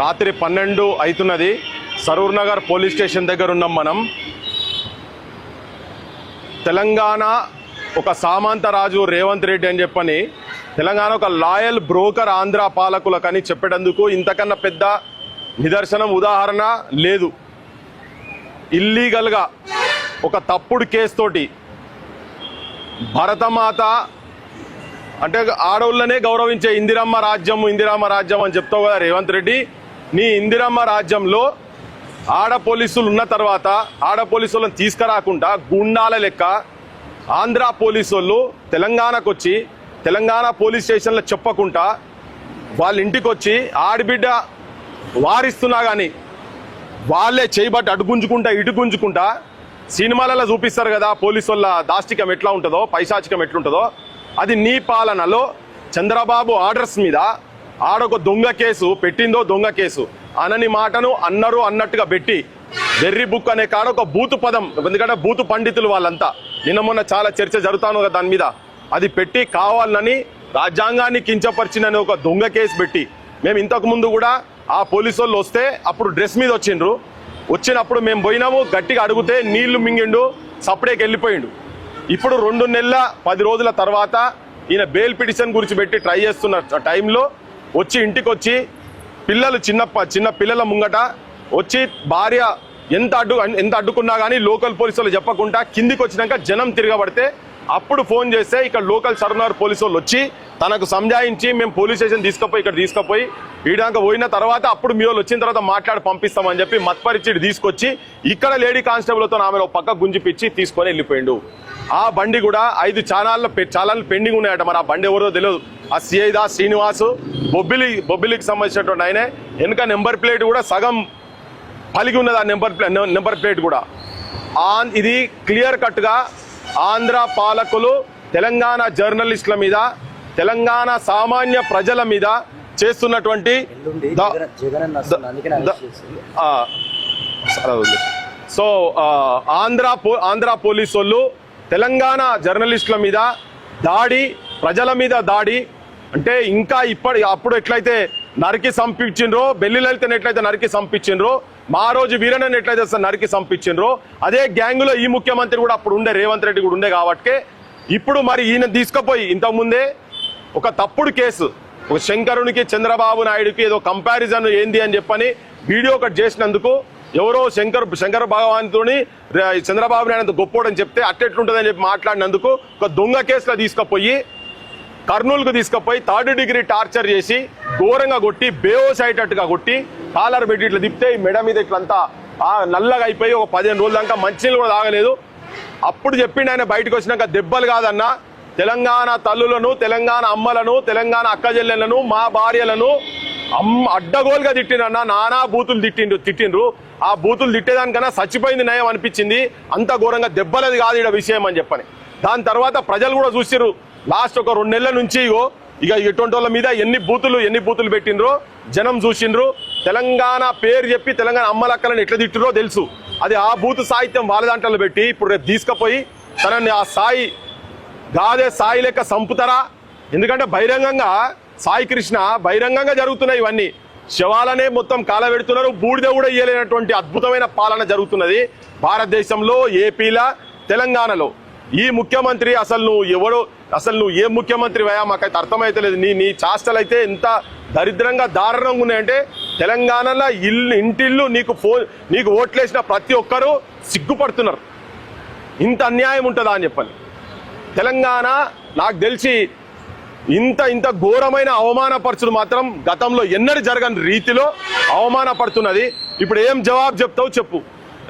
రాత్రి 12 అవుతున్నది. Saroor Nagar police station దగ్గర ఉన్నాం మనం. తెలంగాణ ఒక సామంతరాజు రేవంత్ రెడ్డి అని చెప్పని తెలంగాణ ఒక లాయల్ బ్రోకర్ ఆంధ్ర పాలకులకని చెప్పేటందుకు ఇంతకన్నా పెద్ద నిదర్శనం ఉదాహరణ లేదు. ఇల్లీగల్గా ఒక తప్పుడు కేసు తోటి భరతమాత అంటే ఆడవులనే గౌరవించే ఇందిరమ్మ రాజ్యం అని చెప్తావు కదా రేవంత్ రెడ్డి. నీ ఇందిరమ్మ రాజ్యంలో ఆడ పోలీసులు ఉన్న తర్వాత ఆడ పోలీసులను తీసుకురాకుండా గుండాల లెక్క ఆంధ్ర పోలీసు వాళ్ళు తెలంగాణకు వచ్చి తెలంగాణ పోలీస్ స్టేషన్లో చెప్పకుండా వాళ్ళ ఇంటికి వచ్చి ఆడబిడ్డ వారిస్తున్నా కానీ వాళ్ళే చేయబట్టి అటు గుంజుకుంటా సినిమాలలో చూపిస్తారు కదా పోలీసు వాళ్ళ దాష్టికం ఎట్లా ఉంటుందో, పైశాచికం ఎట్లుంటుందో, అది నీ పాలనలో చంద్రబాబు ఆర్డర్స్ మీద ఆడొక దొంగ కేసు పెట్టిందో, దొంగ కేసు అనని మాటను అన్నారు అన్నట్టుగా పెట్టి వెర్రి బుక్ అనే కాడ ఒక బూతు పదం, ఎందుకంటే బూతు పండితులు వాళ్ళంతా నిన్న మొన్న చాలా చర్చ జరుగుతాను కదా దాని మీద, అది పెట్టి కావాలని రాజ్యాంగాన్ని కించపరిచినని ఒక దొంగ కేసు పెట్టి మేము ఇంతకు ముందు కూడా ఆ పోలీసు వాళ్ళు వస్తే అప్పుడు డ్రెస్ మీద వచ్చినప్పుడు మేము పోయినాము, గట్టిగా అడిగితే నీళ్లు మింగిండు, సపరేట్కి వెళ్ళిపోయిండు. ఇప్పుడు 2 నెలల 10 రోజుల తర్వాత ఈయన బెయిల్ పిటిషన్ గురించి పెట్టి ట్రై చేస్తున్న టైంలో వచ్చి ఇంటికి వచ్చి పిల్లలు చిన్న పిల్లల ముంగట వచ్చి భార్య ఎంత అడ్డుకున్నా కానీ లోకల్ పోలీసులు చెప్పకుండా కిందికి వచ్చినాక జనం తిరగబడితే అప్పుడు ఫోన్ చేస్తే ఇక్కడ లోకల్ సరూర్ పోలీసు వాళ్ళు వచ్చి తనకు సంజాయించి మేము పోలీస్ స్టేషన్ ఇక్కడ తీసుకుపోయి ఈడాక పోయిన తర్వాత అప్పుడు మీ వాళ్ళు వచ్చిన తర్వాత మాట్లాడి పంపిస్తామని చెప్పి మత్పరిచి తీసుకొచ్చి ఇక్కడ లేడీ కానిస్టేబుల్తో ఆమె పక్క గుంజిపిచ్చి తీసుకొని వెళ్ళిపోయిండు. ఆ బండి కూడా 5 ఛానళ్ళు పెండింగ్ ఉన్నాయట. మరి ఆ బండి ఎవరో తెలియదు. ఆ సిఐదా శ్రీనివాసు బొబ్బిలికి సంబంధించినటువంటి ఆయనే. వెనుక నెంబర్ ప్లేట్ కూడా సగం పలిగి ఉన్నది. ఆ నెంబర్ ప్లేట్ కూడా ఇది క్లియర్ కట్గా ఆంధ్ర పాలకులు తెలంగాణ జర్నలిస్టుల మీద, తెలంగాణ సామాన్య ప్రజల మీద చేస్తున్నటువంటి సో ఆంధ్ర పోలీసు వాళ్ళు తెలంగాణ జర్నలిస్టుల మీద దాడి, ప్రజల మీద దాడి అంటే ఇంకా అప్పుడు ఎట్లయితే నరికి సంపించిండ్రో, బెల్లిలైతే ఎట్లయితే నరికి సంపించిండ్రో, మా రోజు వీరనని ఎట్లయితే నరికి సంపించిండ్రో, అదే గ్యాంగులో ఈ ముఖ్యమంత్రి కూడా అప్పుడు ఉండే, రేవంత్ రెడ్డి కూడా ఉండే. కాబట్టి ఇప్పుడు మరి ఈయన తీసుకుపోయి ఇంతకుముందే ఒక తప్పుడు కేసు, ఒక శంకరునికి చంద్రబాబు నాయుడుకి ఏదో కంపారిజన్ ఏంది అని చెప్పని వీడియో కట్ చేసినందుకు ఎవరో శంకర్ భగవంతుని చంద్రబాబు నాయుడు గొప్పోడని చెప్తే అట్టెట్లుంటుందని చెప్పి మాట్లాడినందుకు ఒక దొంగ కేసులో తీసుకుపోయి కర్నూలుకు తీసుకుపోయి 3rd డిగ్రీ టార్చర్ చేసి ఘోరంగా కొట్టి బేవోస్ అయ్యేటట్టుగా కొట్టి కాలర్ పెట్టి ఇట్లా తిప్పితే మెడ మీద ఇట్లంతా నల్లగా అయిపోయి ఒక 15 రోజుల దాకా మంచినీళ్ళు కూడా తాగలేదు. అప్పుడు చెప్పిండు ఆయన బయటకు వచ్చినాక, దెబ్బలు కాదన్నా తెలంగాణ తల్లులను, తెలంగాణ అమ్మలను, తెలంగాణ అక్క చెల్లెలను, మా భార్యలను అడ్డగోలుగా తిట్టినన్నా, నానా బూతులు తిట్టిండ్రు. ఆ బూతులు తిట్టేదానికన్నా చచ్చిపోయింది నయం అనిపించింది. అంత ఘోరంగా దెబ్బలది కాదు ఇక్కడ విషయం అని చెప్పని. దాని తర్వాత ప్రజలు కూడా చూసిర్రు. లాస్ట్ ఒక 2 నెలల నుంచి ఇక ఇటువంటి వాళ్ళ మీద ఎన్ని బూతులు పెట్టిండ్రో జనం చూసిండ్రు. తెలంగాణ పేరు చెప్పి తెలంగాణ అమ్మలక్కలను ఎట్లా తిట్టిరో తెలుసు. అది ఆ బూతు సాహిత్యం వాళ్ళ దాంట్లో పెట్టి ఇప్పుడు రేపు తీసుకుపోయి తనని ఆ సాయి లెక్క సంపుతారా? ఎందుకంటే బహిరంగంగా సాయి కృష్ణ బహిరంగంగా జరుగుతున్నాయి ఇవన్నీ. శవాలనే మొత్తం కాలబెడుతున్నారు. బూడిద కూడా ఇయ్యలేనటువంటి అద్భుతమైన పాలన జరుగుతున్నది భారతదేశంలో, ఏపీలో, తెలంగాణలో. ఈ ముఖ్యమంత్రి అసలు నువ్వు ఏ ముఖ్యమంత్రి వయా మాకైతే అర్థమైతలేదు. నీ చాష్టలు అయితే ఎంత దరిద్రంగా దారుణంగా ఉన్నాయంటే తెలంగాణలో ఇంటిల్లు నీకు ఓట్లేసిన ప్రతి ఒక్కరూ సిగ్గుపడుతున్నారు. ఇంత అన్యాయం ఉంటుందా అని చెప్పని. తెలంగాణ నాకు తెలిసి ఇంత ఘోరమైన అవమానపరచుడు మాత్రం గతంలో ఎన్నడూ జరగని రీతిలో అవమానపడుతున్నది. ఇప్పుడు ఏం జవాబు చెప్తావు చెప్పు.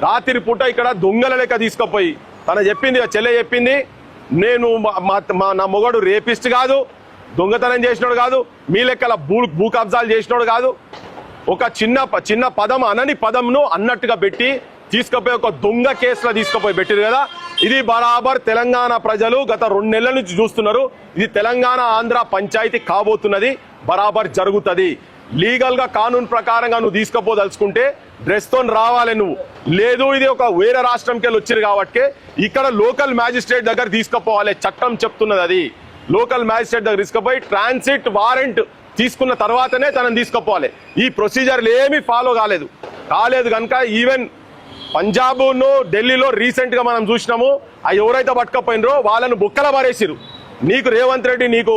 రాత్రి పూట ఇక్కడ దొంగల లెక్క తీసుకుపోయి చెల్లె చెప్పింది, నేను నా మొగడు రేపిస్ట్ కాదు, దొంగతనం చేసినోడు కాదు, మీ లెక్కల భూ కబ్జాలు చేసినోడు కాదు. ఒక చిన్న పదం అనని పదంను అన్నట్టుగా పెట్టి తీసుకుపోయి ఒక దొంగ కేసులో తీసుకుపోయి పెట్టారు కదా. ఇది బరాబర్ తెలంగాణ ప్రజలు గత 2 నెలల నుంచి చూస్తున్నారు. ఇది తెలంగాణ ఆంధ్ర పంచాయతీ కాబోతున్నది, బరాబర్ జరుగుతుంది. లీగల్ గా కానూన్ ప్రకారంగా నువ్వు తీసుకుపోదలుచుకుంటే డ్రెస్ తో రావాలి నువ్వు. లేదు ఇది ఒక వేరే రాష్ట్రంకి వెళ్ళి వచ్చారు కాబట్టి ఇక్కడ లోకల్ మ్యాజిస్ట్రేట్ దగ్గర తీసుకుపోవాలి. చట్టం చెప్తున్నది అది. లోకల్ మ్యాజిస్ట్రేట్ దగ్గర తీసుకుపోయి ట్రాన్సిట్ వారెంట్ తీసుకున్న తర్వాతనే తనని తీసుకుపోవాలి. ఈ ప్రొసీజర్లు ఏమీ ఫాలో కాలేదు కనుక ఈవెన్ పంజాబ్ను ఢిల్లీలో రీసెంట్ గా మనం చూసినాము. ఆ ఎవరైతే పట్టుకపోయినరో వాళ్ళను బుక్కల పారేసిరు. నీకు రేవంత్ రెడ్డి నీకు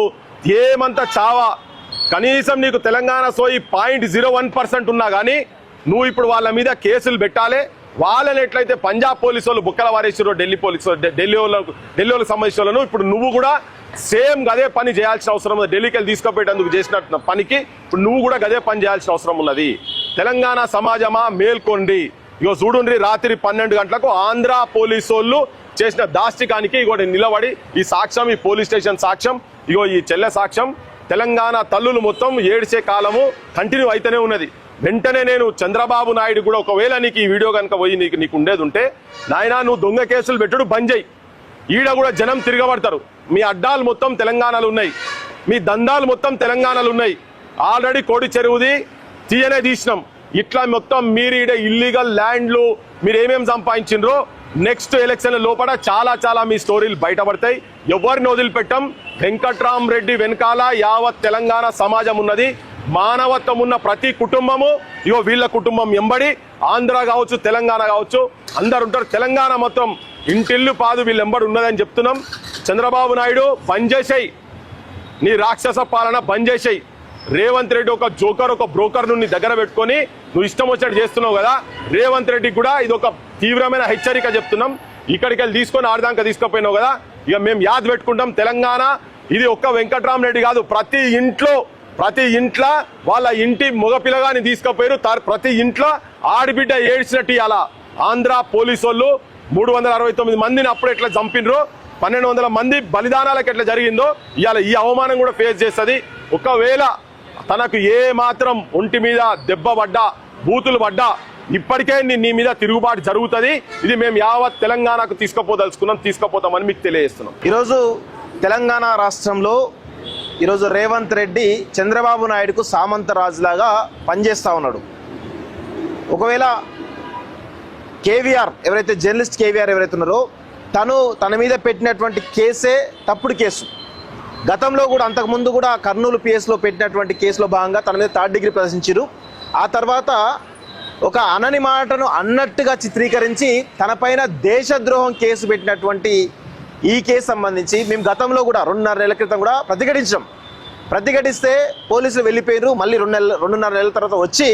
ఏమంతా చావా, కనీసం నీకు తెలంగాణ సోయి 0.01% ఉన్నా కానీ నువ్వు ఇప్పుడు వాళ్ళ మీద కేసులు పెట్టాలి. వాళ్ళని ఎట్లయితే పంజాబ్ పోలీసు వాళ్ళు బుక్కల వారేసిరో ఢిల్లీ పోలీసు ఢిల్లీ వాళ్ళకి సంబంధించిన వాళ్ళను ఇప్పుడు నువ్వు కూడా సేమ్ గదే పని చేయాల్సిన అవసరం ఉంది. ఢిల్లీకి వెళ్ళి తీసుకుపోయేందుకు చేసిన పనికి ఇప్పుడు నువ్వు కూడా గదే పని చేయాల్సిన అవసరం ఉన్నది. తెలంగాణ సమాజమా మేల్కొండి. ఇగో చూడుండ్రి, రాత్రి 12 గంటలకు ఆంధ్ర పోలీసు వాళ్ళు చేసిన దాష్టికానికి ఇగో నిలబడి ఈ సాక్ష్యం, ఈ పోలీస్ స్టేషన్ సాక్ష్యం, ఇగో ఈ చెల్లె సాక్ష్యం. తెలంగాణ తల్లులు మొత్తం ఏడ్చే కాలము కంటిన్యూ అయితేనే ఉన్నది. వెంటనే నేను చంద్రబాబు నాయుడు కూడా ఒకవేళ నీకు ఈ వీడియో కనుక పోయి నీకు ఉండేది ఉంటే, నాయనా నువ్వు దొంగ కేసులు పెట్టుడు బంద్ చేయి. ఈడ కూడా జనం తిరగబడతారు. మీ అడ్డాలు మొత్తం తెలంగాణలో ఉన్నాయి, మీ దందాలు మొత్తం తెలంగాణలో ఉన్నాయి. ఆల్రెడీ కోడి చెరువుది తీయనే తీసినాం. ఇట్లా మొత్తం మీరు ఈడ ఇల్లీగల్ ల్యాండ్లు మీరు ఏమేమి సంపాదించిండ్రో నెక్స్ట్ ఎలక్షన్ లోపల చాలా మీ స్టోరీలు బయటపడతాయి. ఎవరిని వదిలిపెట్టం. వెంకట్రామరెడ్డి వెనకాల యావత్ తెలంగాణ సమాజం ఉన్నది. మానవత్వం ఉన్న ప్రతి కుటుంబము ఇగో వీళ్ళ కుటుంబం ఎంబడి ఆంధ్ర కావచ్చు తెలంగాణ కావచ్చు అందరు ఉంటారు. తెలంగాణ మొత్తం ఇంటిల్లు పాదు వీళ్ళు ఎంబడి ఉన్నదని చెప్తున్నాం. చంద్రబాబు నాయుడు బంద్ చేసేయి, నీ రాక్షస పాలన బంద్ చేసేయి. రేవంత్ రెడ్డి ఒక జోకర్, ఒక బ్రోకర్ ని దగ్గర పెట్టుకొని నువ్వు ఇష్టం వచ్చినట్టు చేస్తున్నావు కదా. రేవంత్ రెడ్డికి కూడా ఇది ఒక తీవ్రమైన హెచ్చరిక చెప్తున్నాం. ఇక్కడికి వెళ్ళి తీసుకొని ఆడదాకా తీసుకుపోయినావు కదా. ఇక మేము యాద్ పెట్టుకుంటాం. తెలంగాణ ఇది ఒక్క వెంకట్రామరెడ్డి కాదు, ప్రతి ఇంట్లో వాళ్ళ ఇంటి మగ పిల్లగాని తీసుకుపోయారు. ప్రతి ఇంట్లో ఆడబిడ్డ ఏడ్చినట్టు అలా ఆంధ్ర పోలీసు వాళ్ళు 369 మందిని అప్పుడు ఎట్లా చంపినరో 1200 మంది బలిదానాలకు ఎట్లా జరిగిందో ఇవాళ ఈ అవమానం కూడా ఫేస్ చేస్తుంది. ఒకవేళ తనకు ఏ మాత్రం ఒంటి మీద దెబ్బ పడ్డా, బూతులు పడ్డా ఇప్పటికే నీ మీద తిరుగుబాటు జరుగుతుంది. ఇది మేము యావత్ తెలంగాణకు తీసుకుపోతామని మీకు తెలియజేస్తున్నాం. ఈరోజు తెలంగాణ రాష్ట్రంలో ఈరోజు రేవంత్ రెడ్డి చంద్రబాబు నాయుడుకు సామంతరాజులాగా పనిచేస్తూ ఉన్నాడు. ఒకవేళ కేవీఆర్ ఎవరైతే జర్నలిస్ట్ కేవీఆర్ ఎవరైతే ఉన్నారో తన మీద పెట్టినటువంటి కేసే తప్పుడు కేసు. గతంలో కూడా అంతకుముందు కూడా కర్నూలు పిఎస్లో పెట్టినటువంటి కేసులో భాగంగా తన మీద 3rd డిగ్రీ ప్రదర్శించారు. ఆ తర్వాత ఒక అనని మాటను అన్నట్టుగా చిత్రీకరించి తనపైన దేశద్రోహం కేసు పెట్టినటువంటి ఈ కేసు సంబంధించి మేము గతంలో కూడా 2.5 నెలల క్రితం కూడా ప్రతిఘటిస్తే పోలీసులు వెళ్ళిపోయారు. మళ్ళీ 2.5 నెలల తర్వాత వచ్చి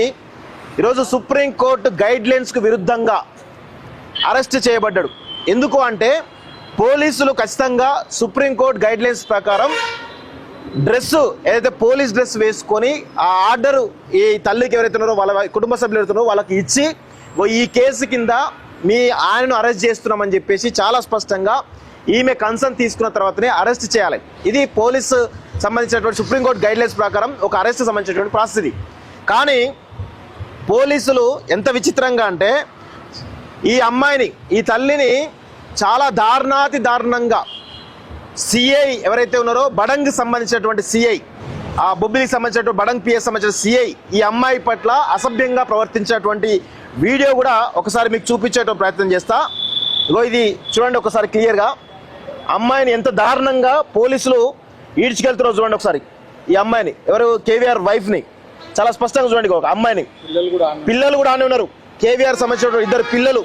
ఈరోజు సుప్రీంకోర్టు గైడ్లైన్స్కు విరుద్ధంగా అరెస్ట్ చేయబడ్డాడు. ఎందుకు అంటే పోలీసులు ఖచ్చితంగా సుప్రీంకోర్టు గైడ్లైన్స్ ప్రకారం ఏదైతే పోలీస్ డ్రెస్ వేసుకొని ఆ ఆర్డరు ఈ తల్లికి ఎవరైతే ఉన్నారో వాళ్ళ కుటుంబ సభ్యులు ఎవరైతున్నారో వాళ్ళకి ఇచ్చి ఈ కేసు కింద మీ ఆయనను అరెస్ట్ చేస్తున్నామని చెప్పేసి చాలా స్పష్టంగా ఈమె కన్సర్న్ తీసుకున్న తర్వాతనే అరెస్ట్ చేయాలి. ఇది పోలీసు సంబంధించినటువంటి సుప్రీంకోర్టు గైడ్లైన్స్ ప్రకారం ఒక అరెస్ట్ సంబంధించినటువంటి ప్రాసెస్ ఇది. కానీ పోలీసులు ఎంత విచిత్రంగా అంటే ఈ అమ్మాయిని, ఈ తల్లిని చాలా దారుణంగా సిఐ ఎవరైతే ఉన్నారో బడంగ్ సంబంధించినటువంటి సిఐ, ఆ బొబ్బిలికి సంబంధించినటువంటి బడంగ్ పిఎస్ సంబంధించిన సిఐ ఈ అమ్మాయి పట్ల అసభ్యంగా ప్రవర్తించినటువంటి వీడియో కూడా ఒకసారి మీకు చూపించేటువంటి ప్రయత్నం చేస్తా. ఇగో ఇది చూడండి ఒకసారి క్లియర్గా. అమ్మాయిని ఎంత దారుణంగా పోలీసులు ఈడ్చుకెళ్తున్నారో చూడండి ఒకసారి. ఈ అమ్మాయిని ఎవరు కేవీఆర్ వైఫ్ని చాలా స్పష్టంగా చూడండి. ఒక అమ్మాయిని పిల్లలు కూడా ఆనే ఉన్నారు. కేవీఆర్ సంబంధించిన 2 పిల్లలు,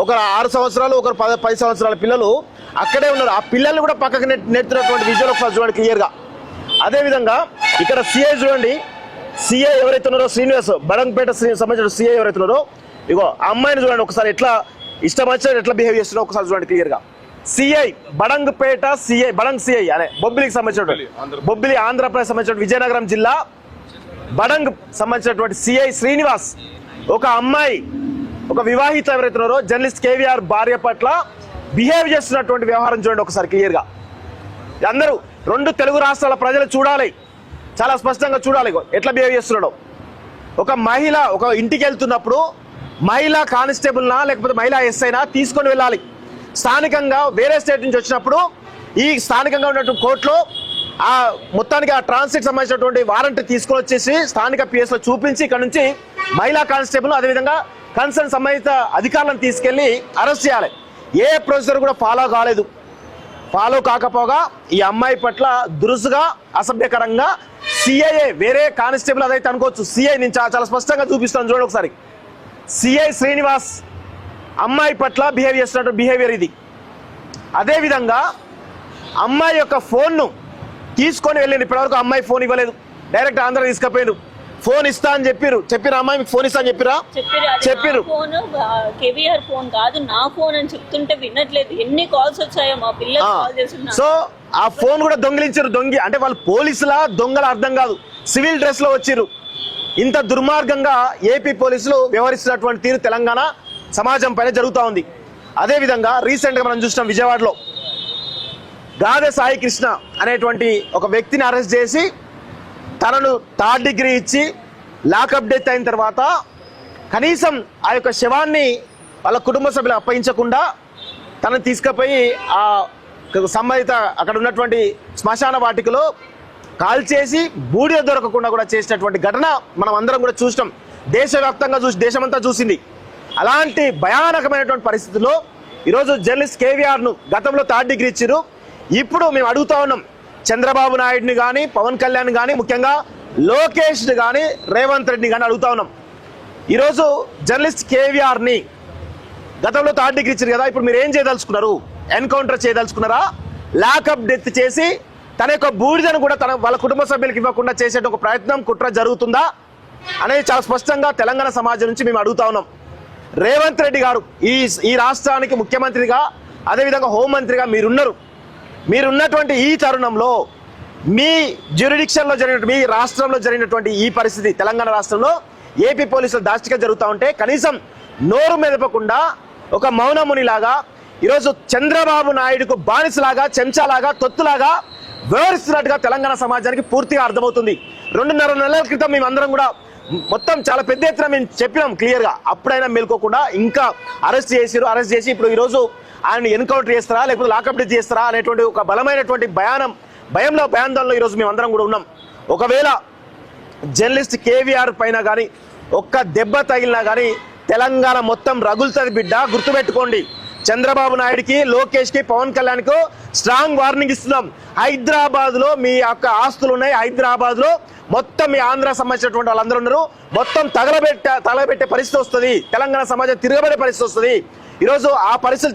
ఒకరు 6 సంవత్సరాలు, ఒకరు 10 సంవత్సరాల పిల్లలు అక్కడే ఉన్నారు. ఆ పిల్లల్ని కూడా పక్కకు నెట్టుతున్నటువంటి విజువల్ ఒకసారి చూడండి క్లియర్గా. అదేవిధంగా ఇక్కడ సిఐ చూడండి. సిఐ ఎవరైతే ఉన్నారో శ్రీనివాస్, బడంగపేట సంబంధించిన సిఐ ఎవరైతే ఉన్నారో ఇగో ఆ అమ్మాయిని చూడండి ఒకసారి. ఎట్లా ఇష్టం వచ్చినట్టు ఎట్లా బిహేవ్ చేస్తున్నారో ఒకసారి చూడండి క్లియర్గా. సిఐ బడంగపేట సిఐ, బడంగ్ సిఐ అనే బొబ్బిలికి సంబంధించినటువంటి బొబ్బిలి ఆంధ్రప్రదేశ్ సంబంధించిన విజయనగరం జిల్లా బడంగ్ సంబంధించినటువంటి సిఐ శ్రీనివాస్ ఒక అమ్మాయి, ఒక వివాహిత ఎవరైతే ఉన్నారో జర్నలిస్ట్ కేవీఆర్ భార్య పట్ల బిహేవ్ చేస్తున్నటువంటి వ్యవహారం చూడండి ఒకసారి క్లియర్గా. అందరూ 2 తెలుగు రాష్ట్రాల ప్రజలు చూడాలి, చాలా స్పష్టంగా చూడాలి ఎట్లా బిహేవ్ చేస్తున్నాడో. ఒక మహిళ ఒక ఇంటికి వెళ్తున్నప్పుడు మహిళా కానిస్టేబుల్నా లేకపోతే మహిళా ఎస్ఐనా తీసుకొని వెళ్ళాలి. స్థానికంగా వేరే స్టేట్ నుంచి వచ్చినప్పుడు ఈ స్థానికంగా ఉన్నటువంటి కోర్టులో ఆ మొత్తానికి ఆ ట్రాన్సిట్ సంబంధించినటువంటి వారెంట్ తీసుకొని వచ్చేసి స్థానిక పిఎస్లో చూపించి ఇక్కడ నుంచి మహిళా కానిస్టేబుల్ అదేవిధంగా కన్సర్న్ సంబంధిత అధికారులను తీసుకెళ్లి అరెస్ట్ చేయాలి. ఏ ప్రొసీజర్ కూడా ఫాలో కాకపోగా ఈ అమ్మాయి పట్ల దురుసుగా అసభ్యకరంగా సిఐఏ వేరే కానిస్టేబుల్ అదైతే అనుకోవచ్చు, సిఐ నేను చాలా స్పష్టంగా చూపిస్తాను చూడండి ఒకసారి. సిఐ శ్రీనివాస్ అమ్మాయి పట్ల బిహేవ్ చేస్తున్నట్టు బిహేవియర్ ఇది. అదేవిధంగా అమ్మాయి యొక్క ఫోన్ను తీసుకొని వెళ్ళింది. ఇప్పటివరకు అమ్మాయి ఫోన్ ఇవ్వలేదు, డైరెక్ట్ ఆంధ్ర తీసుకుపోయారు. ఫోన్ ఇస్తా అని చెప్పిన అమ్మాయి మీకు ఫోన్ ఇస్తా అని చెప్పిరు. ఫోన్ కేవీఆర్ ఫోన్ కాదు నా ఫోన్ అని చెప్తుంటే వినట్లేదు. ఎన్ని కాల్స్ వచ్చాయో మా పిల్లలు కాల్ చేస్తున్నారు. సో ఆ ఫోన్ కూడా దొంగిలించారు. అంటే వాళ్ళు పోలీసులా దొంగల అర్థం కాదు, సివిల్ డ్రెస్ లో వచ్చిర్రు. ఇంత దుర్మార్గంగా ఏపీ పోలీసులు వ్యవహరిస్తున్నటువంటి తీరు తెలంగాణ సమాజం పైన జరుగుతూ ఉంది. అదేవిధంగా రీసెంట్ గా మనం చూసినాం, విజయవాడలో గాదె సాయి కృష్ణ అనేటువంటి ఒక వ్యక్తిని అరెస్ట్ చేసి తనను 3rd డిగ్రీ ఇచ్చి లాకప్ డెత్ అయిన తర్వాత కనీసం ఆ యొక్క శవాన్ని వాళ్ళ కుటుంబ సభ్యులు అప్పగించకుండా తనను తీసుకుపోయి ఆ సంబంధిత అక్కడ ఉన్నటువంటి శ్మశాన వాటికలో కాల్చేసి బూడిద దొరకకుండా కూడా చేసినటువంటి ఘటన మనం అందరం కూడా చూసినాం. దేశవ్యాప్తంగా దేశమంతా చూసింది. అలాంటి భయానకమైనటువంటి పరిస్థితుల్లో ఈరోజు జర్నలిస్ట్ కేవీఆర్ను గతంలో 3rd డిగ్రీ ఇచ్చారు. ఇప్పుడు మేము అడుగుతా ఉన్నాం, చంద్రబాబు నాయుడిని కానీ పవన్ కళ్యాణ్ కానీ ముఖ్యంగా లోకేష్ని కానీ రేవంత్ రెడ్డిని కానీ అడుగుతా ఉన్నాం. ఈరోజు జర్నలిస్ట్ కేవీఆర్ని గతంలో 3rd డిగ్రీ ఇచ్చారు కదా, ఇప్పుడు మీరు ఏం చేయదలుచుకున్నారు? ఎన్కౌంటర్ చేయదలుచుకున్నారా? లాకప్ డెత్ చేసి తన యొక్క బూడిదను కూడా వాళ్ళ కుటుంబ సభ్యులకు ఇవ్వకుండా చేసే ఒక ప్రయత్నం కుట్ర జరుగుతుందా అనేది చాలా స్పష్టంగా తెలంగాణ సమాజం నుంచి మేము అడుగుతా ఉన్నాం. రేవంత్ రెడ్డి గారు ఈ రాష్ట్రానికి ముఖ్యమంత్రిగా అదేవిధంగా హోంమంత్రిగా మీరున్నటువంటి ఈ తరుణంలో మీ జ్యూరిడిక్షన్లో జరిగినటువంటి మీ రాష్ట్రంలో జరిగినటువంటి ఈ పరిస్థితి తెలంగాణ రాష్ట్రంలో ఏపీ పోలీసులు దాష్టిగా జరుగుతూ ఉంటే కనీసం నోరు మెదపకుండా ఒక మౌనమునిలాగా ఈరోజు చంద్రబాబు నాయుడుకు బానిసలాగా చెంచాలాగా తొత్తులాగా వ్యవహరిస్తున్నట్టుగా తెలంగాణ సమాజానికి పూర్తిగా అర్థమవుతుంది. 2.5 నెలల క్రితం మేమందరం కూడా మొత్తం చాలా పెద్ద ఎత్తున మేము చెప్పినాం క్లియర్గా. అప్పుడైనా మేల్కోకుండా ఇంకా అరెస్ట్ చేసి ఇప్పుడు ఈరోజు ఆయన ఎన్కౌంటర్ చేస్తారా లేకపోతే లాకప్ డెత్ చేస్తారా అనేటువంటి ఒక బలమైనటువంటి భయాందోళనలో ఈరోజు మేమందరం కూడా ఉన్నాం. ఒకవేళ జర్నలిస్ట్ కేవీఆర్ పైన కానీ ఒక్క దెబ్బ తగిలినా కానీ తెలంగాణ మొత్తం రగులుతుంది బిడ్డ, గుర్తుపెట్టుకోండి. చంద్రబాబు నాయుడికి లోకేష్కి పవన్ కళ్యాణ్కు స్ట్రాంగ్ వార్నింగ్ ఇస్తున్నాం. హైదరాబాద్లో మీ యొక్క ఆస్తులు ఉన్నాయి, హైదరాబాద్లో మొత్తం మీ ఆంధ్ర సంబంధించినటువంటి వాళ్ళందరూ ఉన్నారు, మొత్తం తగలబెట్టే పరిస్థితి వస్తుంది. తెలంగాణ సమాజం తిరగబడే పరిస్థితి వస్తుంది. ఈరోజు ఆ పరిస్థితి